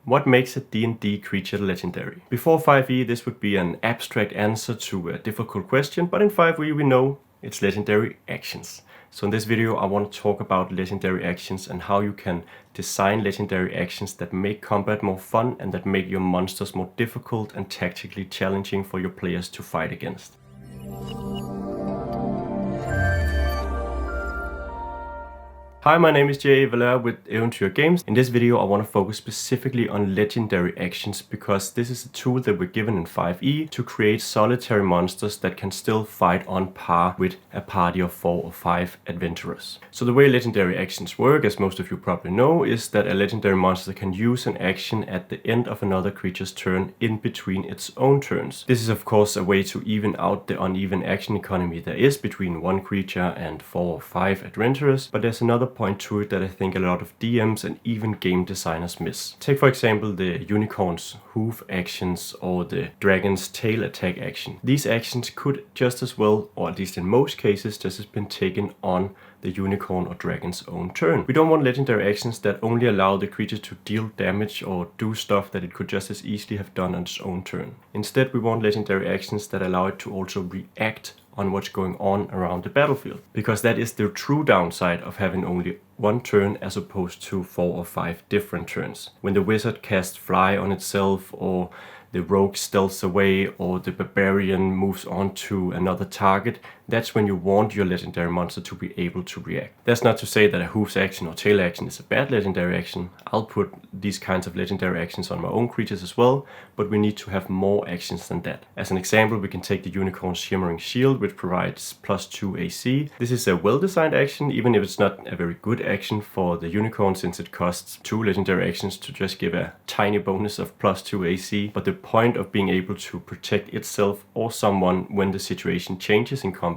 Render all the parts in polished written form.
What makes a D&D creature legendary? Before 5e, this would be an abstract answer to a difficult question, but in 5e we know it's legendary actions. So in this video I want to talk about legendary actions and how you can design legendary actions that make combat more fun and that make your monsters more difficult and tactically challenging for your players to fight against. Hi, my name is Eventyr with Eventyr Games. In this video I want to focus specifically on legendary actions because this is a tool that we're given in 5e to create solitary monsters that can still fight on par with a party of 4 or 5 adventurers. So the way legendary actions work, as most of you probably know, is that a legendary monster can use an action at the end of another creature's turn in between its own turns. This is of course a way to even out the uneven action economy there is between one creature and 4 or 5 adventurers, but there's another point to it that I think a lot of DMs and even game designers miss. Take for example the unicorn's hoof actions or the dragon's tail attack action. These actions could just as well, or at least in most cases, just have been taken on the unicorn or dragon's own turn. We don't want legendary actions that only allow the creature to deal damage or do stuff that it could just as easily have done on its own turn. Instead, we want legendary actions that allow it to also react on what's going on around the battlefield, because that is the true downside of having only one turn as opposed to 4 or 5 different turns. When the wizard casts fly on itself, or the rogue stealths away, or the barbarian moves on to another target, that's when you want your legendary monster to be able to react. That's not to say that a hoofs action or tail action is a bad legendary action. I'll put these kinds of legendary actions on my own creatures as well, but we need to have more actions than that. As an example, we can take the unicorn's shimmering shield, which provides +2 AC. This is a well-designed action, even if it's not a very good action for the unicorn, since it costs 2 legendary actions to just give a tiny bonus of +2 AC. But the point of being able to protect itself or someone when the situation changes in combat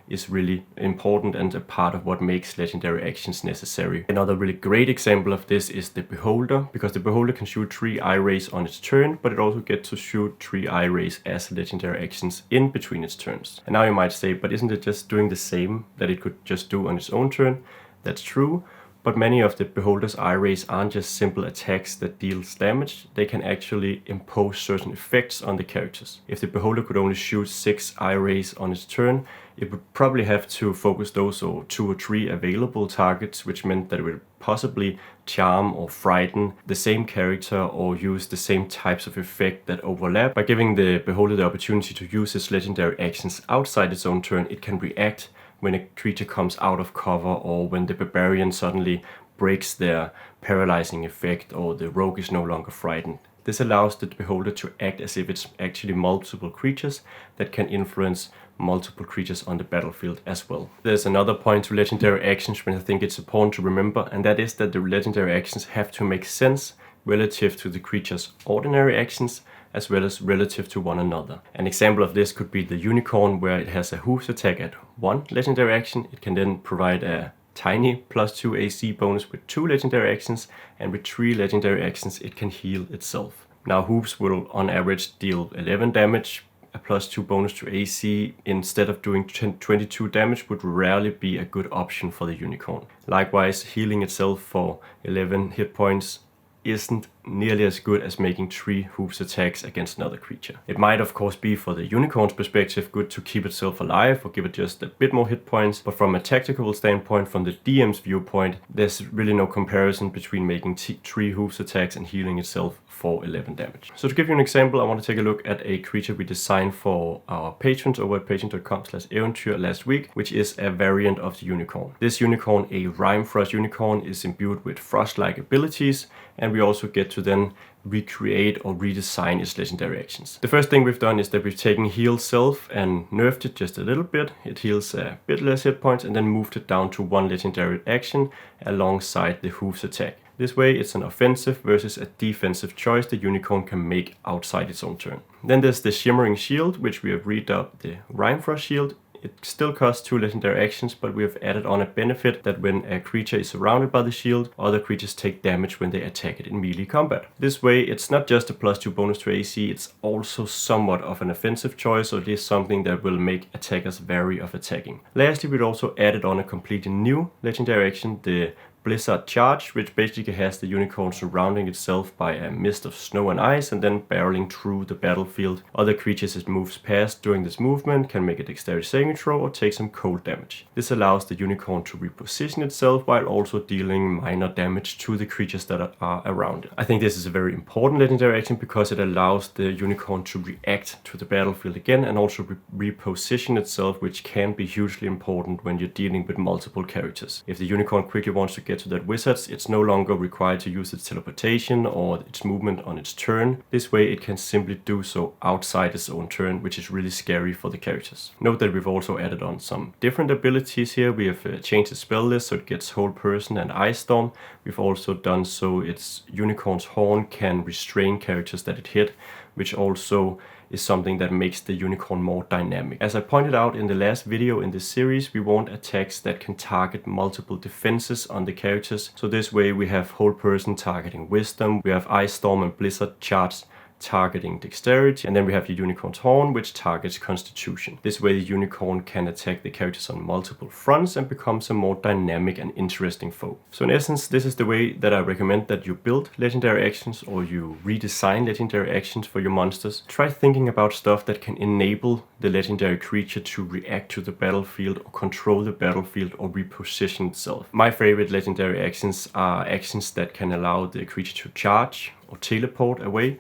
is really important and a part of what makes legendary actions necessary. Another really great example of this is the Beholder, because the Beholder can shoot 3 eye rays on its turn, but it also gets to shoot 3 eye rays as legendary actions in between its turns. And now you might say, but isn't it just doing the same that it could just do on its own turn? That's true. But many of the Beholder's eye rays aren't just simple attacks that deals damage, they can actually impose certain effects on the characters. If the Beholder could only shoot 6 eye rays on its turn, it would probably have to focus those on 2 or 3 available targets, which meant that it would possibly charm or frighten the same character or use the same types of effect that overlap. By giving the Beholder the opportunity to use its legendary actions outside its own turn, it can react when a creature comes out of cover, or when the barbarian suddenly breaks their paralyzing effect, or the rogue is no longer frightened. This allows the Beholder to act as if it's actually multiple creatures that can influence multiple creatures on the battlefield as well. There's another point to legendary actions when I think it's important to remember, and that is that the legendary actions have to make sense relative to the creature's ordinary actions, as well as relative to one another. An example of this could be the unicorn, where it has a hooves attack at 1 legendary action. It can then provide a tiny +2 AC bonus with 2 legendary actions, and with 3 legendary actions it can heal itself. Now hooves will on average deal 11 damage, a +2 bonus to AC instead of doing 22 damage would rarely be a good option for the unicorn. Likewise, healing itself for 11 hit points isn't nearly as good as making 3 hooves attacks against another creature. It might of course be, for the unicorn's perspective, good to keep itself alive or give it just a bit more hit points, but from a tactical standpoint, from the DM's viewpoint, there's really no comparison between making 3 hooves attacks and healing itself for 11 damage. So to give you an example, I want to take a look at a creature we designed for our patrons over at patreon.com/eventyr last week, which is a variant of the unicorn. This unicorn, a Rimefrost Unicorn, is imbued with frost-like abilities, and we also get to then recreate or redesign its legendary actions. The first thing we've done is that we've taken heal self and nerfed it just a little bit. It heals a bit less hit points, and then moved it down to 1 legendary action alongside the hooves attack. This way it's an offensive versus a defensive choice the unicorn can make outside its own turn. Then there's the shimmering shield, which we have redubbed the Rimefrost shield. It still costs 2 legendary actions, but we have added on a benefit that when a creature is surrounded by the shield, other creatures take damage when they attack it in melee combat. This way, it's not just a +2 bonus to AC, it's also somewhat of an offensive choice, or at least something that will make attackers wary of attacking. Lastly, we've also added on a completely new legendary action, the Blizzard Charge, which basically has the unicorn surrounding itself by a mist of snow and ice and then barreling through the battlefield. Other creatures it moves past during this movement can make a dexterity saving throw or take some cold damage. This allows the unicorn to reposition itself while also dealing minor damage to the creatures that are around it. I think this is a very important legendary action because it allows the unicorn to react to the battlefield again and also reposition itself, which can be hugely important when you're dealing with multiple characters. If the unicorn quickly wants to get to that wizard, it's no longer required to use its teleportation or its movement on its turn. This way it can simply do so outside its own turn, which is really scary for the characters. Note that we've also added on some different abilities here. We have changed the spell list so it gets Whole Person and Ice Storm. We've also done so its unicorn's horn can restrain characters that it hit, which also is something that makes the unicorn more dynamic. As I pointed out in the last video in this series, we want attacks that can target multiple defenses on the characters. So this way we have Whole Person targeting Wisdom, we have Ice Storm and Blizzard Charge targeting dexterity, and then we have the unicorn's horn, which targets constitution. This way the unicorn can attack the characters on multiple fronts and becomes a more dynamic and interesting foe. So in essence, this is the way that I recommend that you build legendary actions or you redesign legendary actions for your monsters. Try thinking about stuff that can enable the legendary creature to react to the battlefield or control the battlefield or reposition itself. My favorite legendary actions are actions that can allow the creature to charge or teleport away,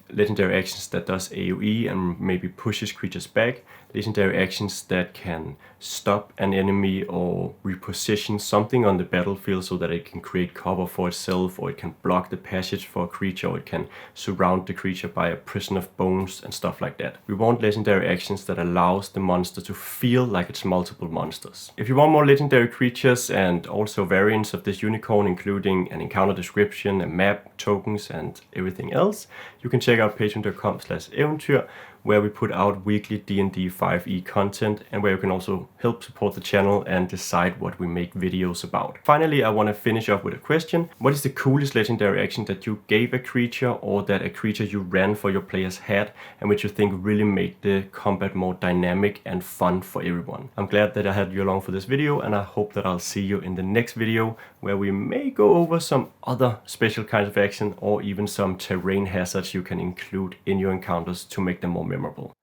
legendary actions that does AoE and maybe pushes creatures back, legendary actions that can stop an enemy or reposition something on the battlefield so that it can create cover for itself, or it can block the passage for a creature, or it can surround the creature by a prison of bones and stuff like that. We want legendary actions that allows the monster to feel like it's multiple monsters. If you want more legendary creatures and also variants of this unicorn, including an encounter description, a map, tokens and everything else, you can check out patreon.com/eventyr, where we put out weekly D&D 5e content and where you can also help support the channel and decide what we make videos about. Finally, I want to finish up with a question. What is the coolest legendary action that you gave a creature or that a creature you ran for your players had and which you think really made the combat more dynamic and fun for everyone? I'm glad that I had you along for this video, and I hope that I'll see you in the next video where we may go over some other special kinds of action or even some terrain hazards you can include in your encounters to make them more memorable.